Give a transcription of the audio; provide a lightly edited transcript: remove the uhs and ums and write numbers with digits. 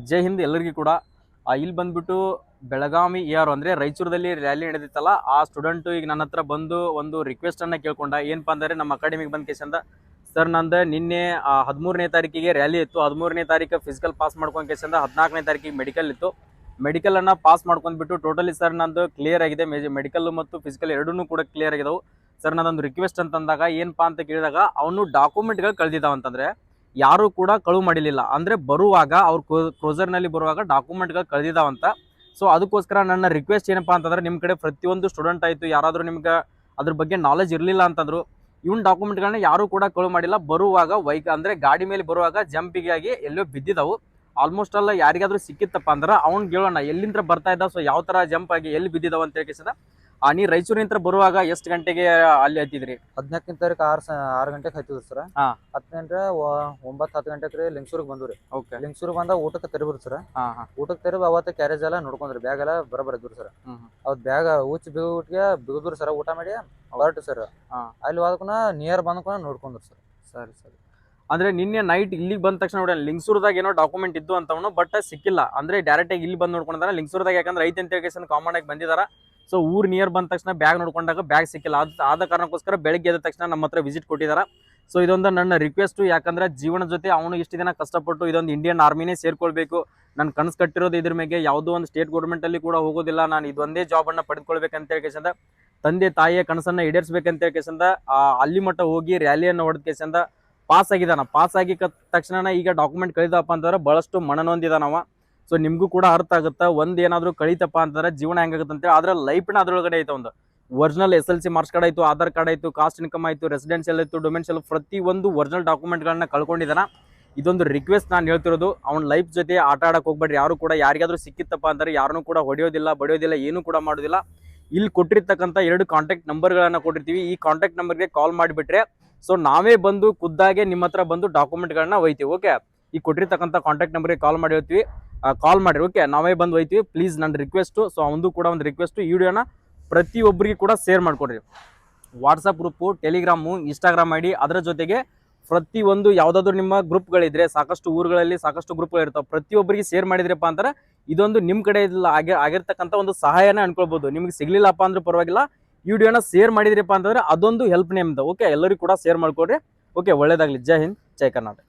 ಜೈ ಹಿಂದ್ ಎಲ್ಲರಿಗೂ ಕೂಡ. ಇಲ್ಲಿ ಬಂದ್ಬಿಟ್ಟು ಬೆಳಗಾವಿ AR ಅಂದರೆ ರಾಯಚೂರದಲ್ಲಿ ರ್ಯಾಲಿ ನಡೆದಿತ್ತಲ್ಲ, ಆ ಸ್ಟೂಡೆಂಟು ಈಗ ನನ್ನ ಹತ್ರ ಬಂದು ಒಂದು ರಿಕ್ವೆಸ್ಟನ್ನು ಕೇಳ್ಕೊಂಡ. ಏನಪ್ಪ ಅಂದರೆ ನಮ್ಮ ಅಕಾಡೆಮಿಗೆ ಬಂದ ಕೇಸಿಂದ ಸರ್ ನಂದು ನಿನ್ನೆ 13ನೇ ತಾರೀಕಿಗೆ ರ್ಯಾಲಿ ಇತ್ತು, 13ನೇ ತಾರೀಕು ಫಿಸಿಕಲ್ ಪಾಸ್ ಮಾಡ್ಕೊಂಡು ಕೇಸಿಂದ 14ನೇ ತಾರೀಕಿಗೆ ಮೆಡಿಕಲ್ ಇತ್ತು. ಮೆಡಿಕಲನ್ನು ಪಾಸ್ ಮಾಡ್ಕೊಂಡ್ಬಿಟ್ಟು ಟೋಟಲಿ ಸರ್ ನಂದು ಕ್ಲಿಯರ್ ಆಗಿದೆ, ಮೆಡಿಕಲ್ ಮತ್ತು ಫಿಸಿಕಲ್ ಎರಡೂ ಕೂಡ ಕ್ಲಿಯರ್ ಆಗಿದಾವೆ ಸರ್. ನಾನೊಂದು ರಿಕ್ವೆಸ್ಟ್ ಅಂತಂದಾಗ ಏನಪ್ಪಾ ಅಂತ ಕೇಳಿದಾಗ ಅವನು ಡಾಕ್ಯುಮೆಂಟ್ಗಳು ಕಳೆದಿದ್ದಾವಂತಂದರೆ ಯಾರು ಕೂಡ ಕಳುವು ಮಾಡಿರಲಿಲ್ಲ. ಅಂದರೆ ಬರುವಾಗ ಅವ್ರು ಕ್ರೋಸರ್ನಲ್ಲಿ ಬರುವಾಗ ಡಾಕ್ಯುಮೆಂಟ್ಗಳು ಕಳೆದಿದ್ದಾವಂತ. ಸೊ ಅದಕ್ಕೋಸ್ಕರ ನನ್ನ ರಿಕ್ವೆಸ್ಟ್ ಏನಪ್ಪ ಅಂತಂದ್ರೆ ನಿಮ್ಮ ಕಡೆ ಪ್ರತಿಯೊಂದು ಸ್ಟೂಡೆಂಟ್ ಆಯಿತು ಯಾರಾದರೂ ನಿಮ್ಗೆ ಅದ್ರ ಬಗ್ಗೆ ನಾಲೆಜ್ ಇರಲಿಲ್ಲ ಅಂತಂದ್ರು ಇವನ್ ಡಾಕ್ಯುಮೆಂಟ್ಗಳನ್ನ ಯಾರು ಕೂಡ ಕಳುವು ಮಾಡಿಲ್ಲ. ಬರುವಾಗ ಅಂದರೆ ಗಾಡಿ ಮೇಲೆ ಬರುವಾಗ ಜಂಪಿಗೆ ಆಗಿ ಎಲ್ಲೋ ಬಿದ್ದಿದ್ದಾವು. ಆಲ್ಮೋಸ್ಟ್ ಅಲ್ಲ ಯಾರಿಗಾದ್ರೂ ಸಿಕ್ಕಿತ್ತಪ್ಪ ಅಂದ್ರೆ ಅವ್ನು ಕೇಳೋಣ ಎಲ್ಲಿಂದ ಬರ್ತಾ ಇದ್ದ, ಸೊ ಯಾವ ಥರ ಜಂಪ್ ಆಗಿ ಎಲ್ಲಿ ಬಿದ್ದಿದ್ದಾವ ಅಂತ ಹೇಳ್ಕಿಸಿದ. ನೀ ರಾಯಚೂರಿನಿಂದ ಬರುವಾಗ ಎಷ್ಟು ಗಂಟೆಗೆ ಅಲ್ಲಿ ಹತ್ತಿದ್ರಿ? 14ನೇ ತಾರೀಕು 6 ಗಂಟೆಗೆ ಹತ್ತಿದ್ರು ಸರ್. 10 ಗಂಟೆ 9-10 ಗಂಟೆಗೆ ಲಿಂಗಸೂರಿಗೆ ಬಂದ್ರಿ. ಲಿಂಗಸೂರಿಗೆ ಬಂದ ಊಟಕ್ಕೆ ತೆರಬ್ರಿ ಸರ್. ಊಟಕ್ಕೆ ತೆರಬ ಅವತ್ತು ಕ್ಯಾರೇಜ್ ಎಲ್ಲ ನೋಡ್ಕೊಂಡ್ರಿ, ಬ್ಯಾಗ್ ಎಲ್ಲ ಬರೋಬ್ಬರ ಇದ್ರು ಸರ್. ಅವ್ರು ಬ್ಯಾಗ್ ಹುಚ್ಚಿ ಬಿಗಿದ್ರು ಸರ್. ಊಟ ಮಾಡಿ ಹೊರಟು ಸರ್. ಅಲ್ಲಿ ಹೋದಕ್ಕೂ ನಿಯರ್ ಬಂದ್ಕೊಂಡು ನೋಡ್ಕೊಂಡ್ರು ಸರ್. ಸರಿ ಸರಿ. ಅಂದ್ರೆ ನಿನ್ನೆ ನೈಟ್ ಇಲ್ಲಿಗೆ ಬಂದ ತಕ್ಷಣ ನೋಡಿ ಲಿಂಗಸೂರ್ದಾಗ ಏನೋ ಡಾಕ್ಯುಮೆಂಟ್ ಇದ್ದು ಅಂತವನು, ಬಟ್ ಸಿಕ್ಕಿಲ್ಲ. ಅಂದ್ರೆ ಡೈರೆಕ್ಟ್ ಆಗಿ ಇಲ್ಲಿ ಬಂದು ನೋಡ್ಕೊಂಡಾರ ಲಿಂಗಸೂರ್ದಾಗ, ಯಾಕಂದ್ರೆ ಐತೆ ಅಂತ ಹೇಳಿ ಕಾಮನ್ ಆಗಿ ಬಂದಿದಾರ. ಸೊ ಊರ್ ನಿಯರ್ ಬಂದ ತಕ್ಷಣ ಬ್ಯಾಗ್ ನೋಡ್ಕೊಂಡಾಗ ಬ್ಯಾಗ್ ಸಿಕ್ಕಿಲ್ಲ. ಆದ ಕಾರಣಕ್ಕೋಸ್ಕರ ಬೆಳಗ್ಗೆ ಎದ್ದ ತಕ್ಷಣ ನಮ್ಮ ಹತ್ರ ವಿಸಿಟ್ ಕೊಟ್ಟಿದ್ದಾರೆ. ಸೊ ಇದೊಂದು ನನ್ನ ರಿಕ್ವೆಸ್ಟ್, ಯಾಕಂದ್ರೆ ಜೀವನ ಜೊತೆ ಅವನು ಇಷ್ಟು ದಿನ ಕಷ್ಟಪಟ್ಟು ಇದೊಂದು ಇಂಡಿಯನ್ ಆರ್ಮಿನೇ ಸೇರ್ಕೊಳ್ಬೇಕು, ನನ್ನ ಕನಸು ಕಟ್ಟಿರೋದು ಇದ್ರ ಮೇಲೆ ಯಾವುದೋ ಒಂದು ಸ್ಟೇಟ್ ಗೌರ್ಮೆಂಟ್ ಅಲ್ಲಿ ಕೂಡ ಹೋಗೋದಿಲ್ಲ, ನಾನು ಇದೊಂದೇ ಜಾಬ್ ಅನ್ನ ಪಡೆದುಕೊಳ್ಬೇಕಂತ ಹೇಳಿ ತಂದೆ ತಾಯಿಯ ಕನಸನ್ನ ಈಡೇರಿಸಬೇಕಂತ ಹೇಳಿ ಅಲ್ಲಿ ಮಟ್ಟ ಹೋಗಿ ರ್ಯಾಲಿಯನ್ನು ಹೊಡೆದ ಕೇಸಿಂದ ಪಾಸ್ ಆಗಿದ್ದಾನ. ಪಾಸ್ ಆಗಿ ತಕ್ಷಣ ಈಗ ಡಾಕ್ಯುಮೆಂಟ್ ಕಳಿದಪ್ಪ ಅಂತಂದ್ರೆ ಬಹಳಷ್ಟು ಮನನೊಂದಿದಾನವ. ಸೊ ನಿಮ್ಗೂ ಕೂಡ ಅರ್ಥ ಆಗುತ್ತಾ, ಏನಾದ್ರೂ ಕಳಿತಪ್ಪ ಅಂತಂದ್ರೆ ಜೀವನ ಹೆಂಗಾಗುತ್ತಂತೆ. ಆದ್ರೆ ಲೈಫ್ನ ಅದ್ರೊಳಗಡೆ ಐತೆ ಒಂದು ಒರಿಜಿನಲ್ SLC ಮಾರ್ಕ್ಸ್ ಕಾರ್ಡ್ ಆಯ್ತು, ಆಧಾರ್ ಕಾರ್ಡ್ ಆಯ್ತು, ಕಾಸ್ಟ್ ಇನ್ಕಮ್ ಆಯ್ತು, ರೆಸಿಡೆನ್ಷಿಯಲ್ ಆಯ್ತು, ಡೊಮೆನ್ಷಿಯಲ್, ಪ್ರತಿ ಒಂದು ಒರಿಜಿನಲ್ ಡಾಕ್ಯುಮೆಂಟ್ಗಳನ್ನ ಕಳ್ಕೊಂಡಿದ್ದಾನ. ಇದೊಂದು ರಿಕ್ವೆಸ್ಟ್ ನಾನು ಹೇಳ್ತಿರೋದು, ಅವ್ನ ಲೈಫ್ ಜೊತೆ ಆಟ ಆಡಕ್ಕೆ ಹೋಗ್ಬೇಡ್ರಿ ಯಾರು ಕೂಡ. ಯಾರಿಗಾದ್ರೂ ಸಿಕ್ಕಿತ್ತಪ್ಪ ಅಂದ್ರೆ ಯಾರನ್ನೂ ಕೂಡ ಹೊಡೆಯೋದಿಲ್ಲ ಬಡಿಯೋದಿಲ್ಲ, ಏನೂ ಕೂಡ ಮಾಡೋದಿಲ್ಲ. ಇಲ್ಲಿ ಕೊಟ್ಟಿರ್ತಕ್ಕಂಥ 2 ಕಾಂಟ್ಯಾಕ್ಟ್ ನಂಬರ್ಗಳನ್ನ ಕೊಟ್ಟಿರ್ತೀವಿ. ಈ ಕಾಂಟ್ಯಾಕ್ಟ್ ನಂಬರ್ಗೆ ಕಾಲ್ ಮಾಡಿಬಿಟ್ರೆ ಸೊ ನಾವೇ ಬಂದು ಖುದ್ದಾಗೆ ನಿಮ್ಮ ಹತ್ರ ಬಂದು ಡಾಕ್ಯುಮೆಂಟ್ಗಳನ್ನ ಒಯ್ತೀವಿ. ಓಕೆ, ಈ ಕೊಟ್ಟಿರ್ತಕ್ಕಂಥ ಕಾಂಟ್ಯಾಕ್ಟ್ ನಂಬರ್ಗೆ ಕಾಲ್ ಮಾಡಿ ಹೇಳ್ತೀವಿ, ಕಾಲ್ ಮಾಡಿರಿ. ಓಕೆ, ನಾವೇ ಬಂದು ಒಯ್ತೀವಿ. ಪ್ಲೀಸ್ ನನ್ನ ರಿಕ್ವೆಸ್ಟು. ಸೊ ಅವನು ಕೂಡ ಒಂದು ರಿಕ್ವೆಸ್ಟು, ಈ ವಿಡಿಯೋನ ಪ್ರತಿಯೊಬ್ಬರಿಗೆ ಕೂಡ ಶೇರ್ ಮಾಡ್ಕೊಡ್ರಿ. WhatsApp group, Telegram, Instagram ID, ಅದರ ಜೊತೆಗೆ ಪ್ರತಿಯೊಂದು ಯಾವುದಾದ್ರೂ ನಿಮ್ಮ ಗ್ರೂಪ್ಗಳಿದ್ರೆ, ಸಾಕಷ್ಟು ಊರುಗಳಲ್ಲಿ ಸಾಕಷ್ಟು ಗ್ರೂಪ್ಗಳು ಇರ್ತಾವೆ, ಪ್ರತಿಯೊಬ್ಬರಿಗೆ ಶೇರ್ ಮಾಡಿದ್ರಪ್ಪ ಅಂತಾರೆ ಇದೊಂದು ನಿಮ್ಮ ಕಡೆ ಆಗಿರ್ತಕ್ಕಂಥ ಒಂದು ಸಹಾಯನ ಅನ್ಕೊಳ್ಬೋದು. ನಿಮ್ಗೆ ಸಿಗ್ಲಿಲ್ಲಪ್ಪ ಅಂದ್ರೆ ಪರವಾಗಿಲ್ಲ, ಈ ವಿಡಿಯೋನ ಶೇರ್ ಮಾಡಿದ್ರಪ್ಪ ಅಂತಂದ್ರೆ ಅದೊಂದು ಹೆಲ್ಪ್ ನಿಮ್ದು. ಓಕೆ, ಎಲ್ಲರಿಗೂ ಕೂಡ ಶೇರ್ ಮಾಡ್ಕೊಡ್ರಿ. ಓಕೆ, ಒಳ್ಳೇದಾಗಲಿ. ಜೈ ಹಿಂದ್, ಜೈ ಕರ್ನಾಟಕ.